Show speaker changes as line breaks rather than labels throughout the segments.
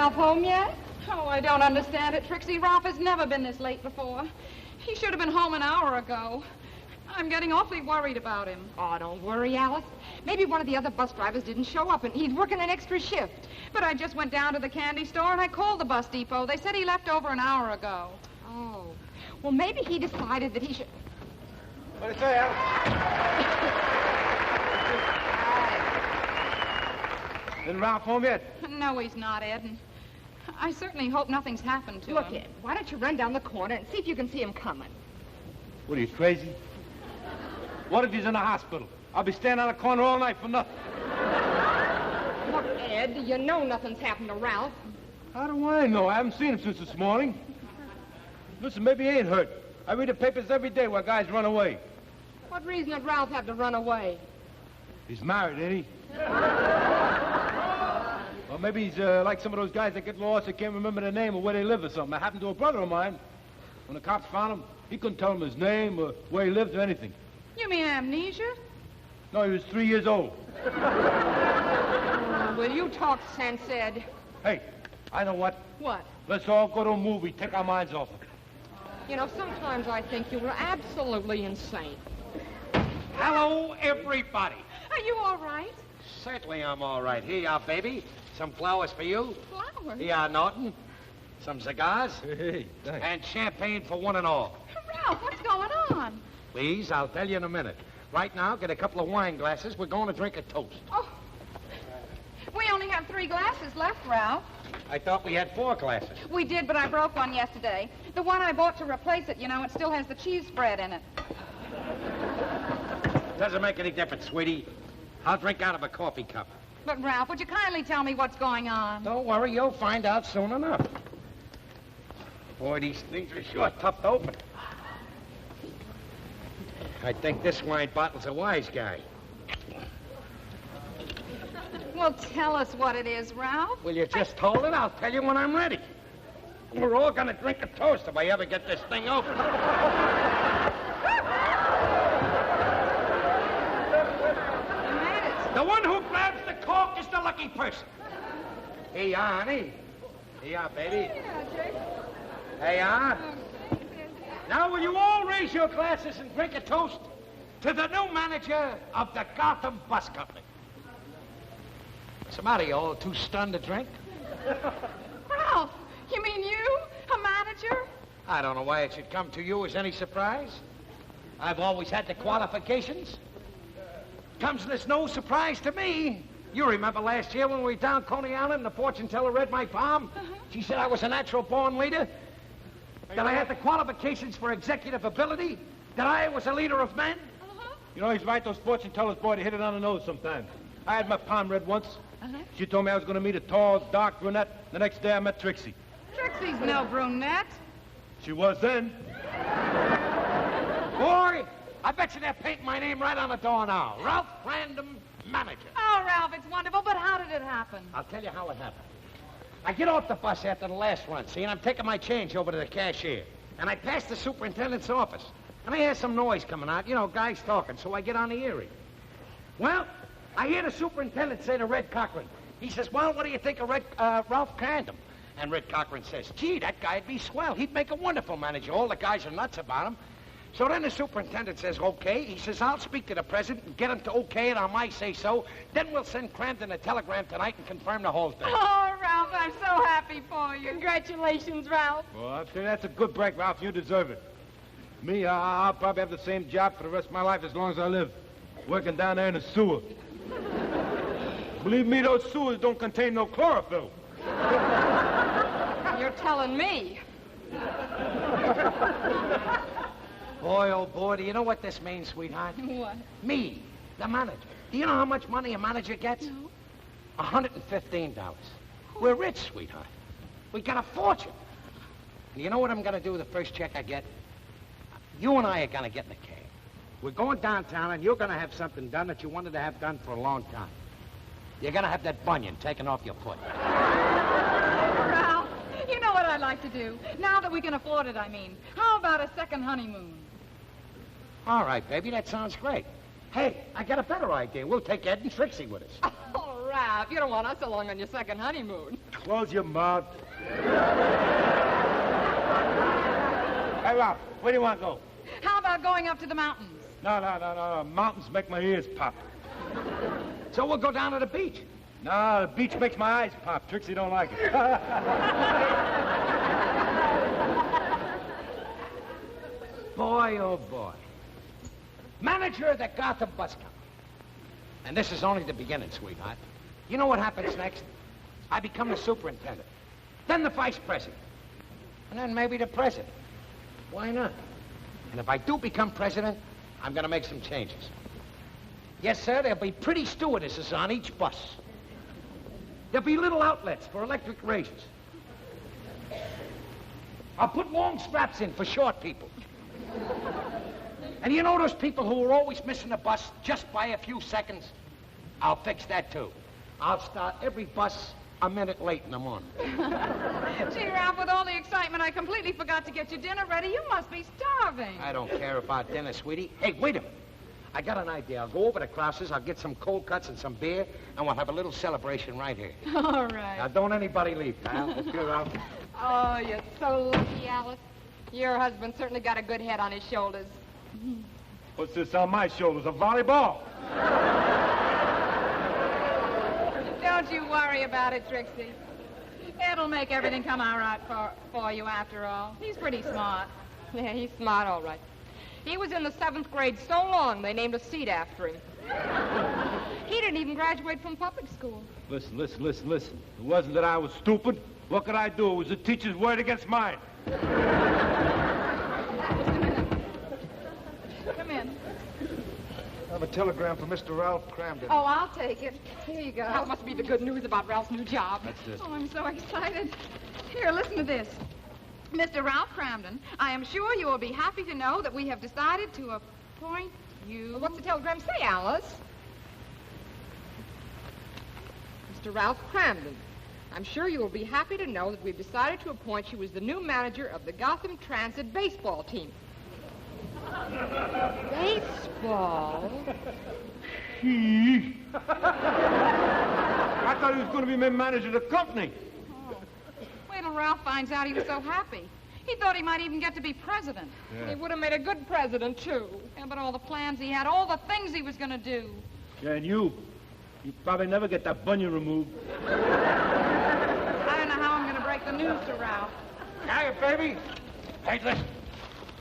Ralph home yet?
Oh, I don't understand it, Trixie. Ralph has never been this late before. He should have been home an hour ago. I'm getting awfully worried about him.
Oh, don't worry, Alice. Maybe one of the other bus drivers didn't show up and he's working an extra shift.
But I just went down to the candy store and I called the bus depot. They said he left over an hour ago.
Oh. Well, maybe he decided that he should...
What did you say, Alice? Isn't Ralph home yet?
No, he's not, Ed. And I certainly hope nothing's happened to
Look,
him.
Ed, why don't you run down the corner and see if you can see him coming?
What, are you crazy? What if he's in the hospital? I'll be standing on the corner all night for nothing.
Look, Ed, you know nothing's happened to Ralph.
How do I know? I haven't seen him since this morning. Listen, maybe he ain't hurt. I read the papers every day where guys run away.
What reason did Ralph have to run away?
He's married, ain't he? Or maybe he's like some of those guys that get lost that can't remember their name or where they live or something. That happened to a brother of mine. When the cops found him, he couldn't tell them his name or where he lived or anything.
You mean amnesia?
No, he was 3 years old.
Will you talk sense, Ed?
Hey, I know what.
What?
Let's all go to a movie, take our minds off it.
You know, sometimes I think you were absolutely insane.
Hello, everybody.
Are you all right?
Certainly I'm all right. Here you are, baby. Some flowers for you.
Flowers?
Here you are, Norton. Some cigars.
Hey, thanks.
And champagne for one and all.
Ralph, what's going on?
Please, I'll tell you in a minute. Right now, get a couple of wine glasses. We're going to drink a toast.
Oh, we only have 3 glasses left, Ralph.
I thought we had 4 glasses.
We did, but I broke one yesterday. The one I bought to replace it, you know, it still has the cheese spread in it.
Doesn't make any difference, sweetie. I'll drink out of a coffee cup.
But, Ralph, would you kindly tell me what's going on?
Don't worry, you'll find out soon enough. Boy, these things are sure tough to open. I think this wine bottle's a wise guy.
Well, tell us what it is, Ralph.
Will you just hold it? I'll tell you when I'm ready. We're all gonna drink a toast if I ever get this thing open. The one who grabs the cork is the lucky person. Here you are, honey. Here you are, baby. There you are. Now, will you all raise your glasses and drink a toast to the new manager of the Gotham Bus Company? What's the matter? You all too stunned to drink?
Ralph, you mean you? A manager?
I don't know why it should come to you as any surprise. I've always had the qualifications. Comes as no surprise to me. You remember last year when we were down Coney Island and the fortune teller read my palm? She said I was a natural-born leader. That I had the qualifications for executive ability. That I was a leader of men.
You know, he's right. Those fortune tellers, boy, they hit it on the nose sometimes. I had my palm read once. She told me I was going to meet a tall, dark brunette. The next day I met Trixie.
Trixie's no brunette.
She was then.
Boy, I bet you they're painting my name right on the door now. Ralph Kramden, manager.
Oh, Ralph, it's wonderful, but how did it happen?
I'll tell you how it happened. I get off the bus after the last run, see, and I'm taking my change over to the cashier. And I pass the superintendent's office. And I hear some noise coming out, you know, guys talking, so I get on the Erie. Well, I hear the superintendent say to Red Cochran, he says, well, what do you think of Ralph Kramden? And Red Cochran says, gee, that guy'd be swell. He'd make a wonderful manager. All the guys are nuts about him. So then the superintendent says, okay. He says, I'll speak to the president and get him to okay it on my say-so. Then we'll send Kramden a telegram tonight and confirm the whole thing.
Oh, Ralph, I'm so happy for you.
Congratulations, Ralph.
Well, I'll tell you, that's a good break, Ralph. You deserve it. Me, I'll probably have the same job for the rest of my life as long as I live. Working down there in the sewer. Believe me, those sewers don't contain no chlorophyll.
You're telling me.
Boy, oh boy, do you know what this means, sweetheart?
What?
Me, the manager. Do you know how much money a manager gets?
No.
$115. We're rich, sweetheart. We got a fortune. And you know what I'm going to do with the first check I get? You and I are going to get in the cab. We're going downtown, and you're going to have something done that you wanted to have done for a long time. You're going to have that bunion taken off your foot.
Ralph, you know what I'd like to do? Now that we can afford it, I mean. How about a second honeymoon?
All right, baby, that sounds great. Hey, I got a better idea. We'll take Ed and Trixie with us.
Oh, Ralph, you don't want us along on your second honeymoon.
Close your mouth. Hey, Ralph, where do you want to go?
How about going up to the mountains?
No. Mountains make my ears pop.
So we'll go down to the beach.
No, the beach makes my eyes pop. Trixie don't like it.
Boy, oh boy. Manager of the Gotham Bus Company. And this is only the beginning, sweetheart. You know what happens next? I become the superintendent. Then the vice president. And then maybe the president. Why not? And if I do become president, I'm gonna make some changes. Yes, sir, there'll be pretty stewardesses on each bus. There'll be little outlets for electric razors. I'll put long straps in for short people. And you know those people who are always missing a bus just by a few seconds? I'll fix that, too. I'll start every bus a minute late in the morning.
Gee, Ralph, with all the excitement, I completely forgot to get your dinner ready. You must be starving.
I don't care about dinner, sweetie. Hey, wait a minute. I got an idea. I'll go over to Krause's, I'll get some cold cuts and some beer, and we'll have a little celebration right here.
All right.
Now, don't anybody leave, pal. Okay, Ralph?
Oh, you're so lucky, Alice. Your husband certainly got a good head on his shoulders.
What's this on my shoulders? A volleyball?
Don't you worry about it, Trixie. It'll make everything come all right for you after all. He's pretty smart.
Yeah, he's smart, all right. He was in the 7th grade so long, they named a seat after him. He didn't even graduate from public school.
Listen. It wasn't that I was stupid. What could I do? It was the teacher's word against mine.
Come in.
I have a telegram for Mr. Ralph Kramden.
Oh, I'll take it. Here you go.
That must be the good news about Ralph's new job.
That's it.
Oh, I'm so excited. Here, listen to this. Mr. Ralph Kramden, I am sure you will be happy to know that we have decided to appoint you...
What's the telegram say, Alice? Mr. Ralph Kramden, I'm sure you will be happy to know that we've decided to appoint you as the new manager of the Gotham Transit baseball team. Baseball?
I thought he was going to be my manager of the company.
Wait till Ralph finds out he was so happy. He thought he might even get to be president.
He would have made a good president, too.
Yeah, but all the plans he had, all the things he was going to do.
Yeah, and you probably never get that bunion removed.
I don't know how I'm going to break the news to Ralph.
Hiya, baby. Hey, listen.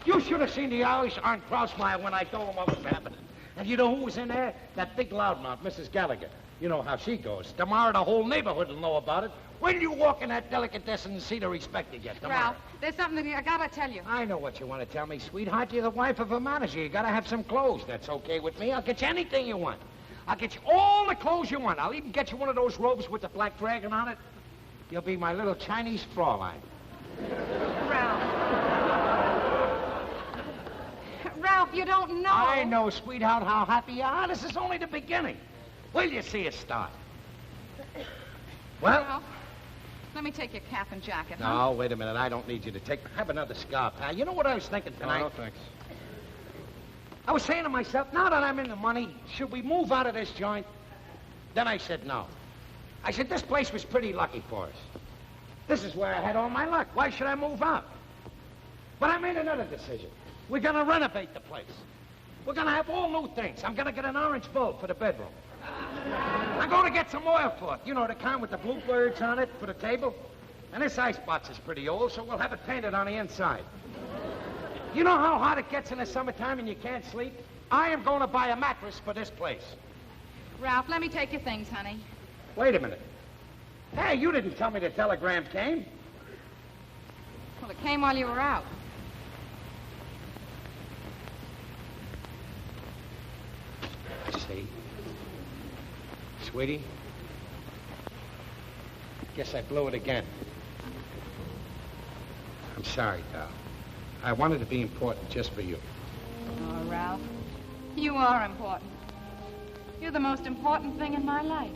You should have seen the eyes on Krausmeyer when I told him what was happening. And you know who was in there? That big loudmouth, Mrs. Gallagher. You know how she goes. Tomorrow the whole neighborhood will know about it. When you walk in that delicatessen and see the respect you get tomorrow.
Ralph, there's something that I got to tell you.
I know what you want to tell me, sweetheart. You're the wife of a manager. You got to have some clothes. That's okay with me. I'll get you anything you want. I'll get you all the clothes you want. I'll even get you one of those robes with the black dragon on it. You'll be my little Chinese Fraulein.
Ralph, you don't know.
I know, sweetheart, how happy you are. This is only the beginning. Will you see it start? Well?
Ralph, let me take your cap and jacket, huh?
No, wait a minute. I don't need you to take... Have another cigar, pal. You know what I was thinking tonight?
No, thanks.
I was saying to myself, now that I'm in the money, should we move out of this joint? Then I said no. I said, this place was pretty lucky for us. This is where I had all my luck. Why should I move out? But I made another decision. We're going to renovate the place. We're going to have all new things. I'm going to get an orange bulb for the bedroom. I'm going to get some oilcloth. You know, the kind with the bluebirds on it for the table. And this icebox is pretty old, so we'll have it painted on the inside. You know how hot it gets in the summertime and you can't sleep? I am going to buy a mattress for this place.
Ralph, let me take your things, honey.
Wait a minute. Hey, you didn't tell me the telegram came.
Well, it came while you were out.
See? Sweetie? Guess I blew it again. I'm sorry, pal. I wanted to be important just for you.
Oh, Ralph, you are important. You're the most important thing in my life.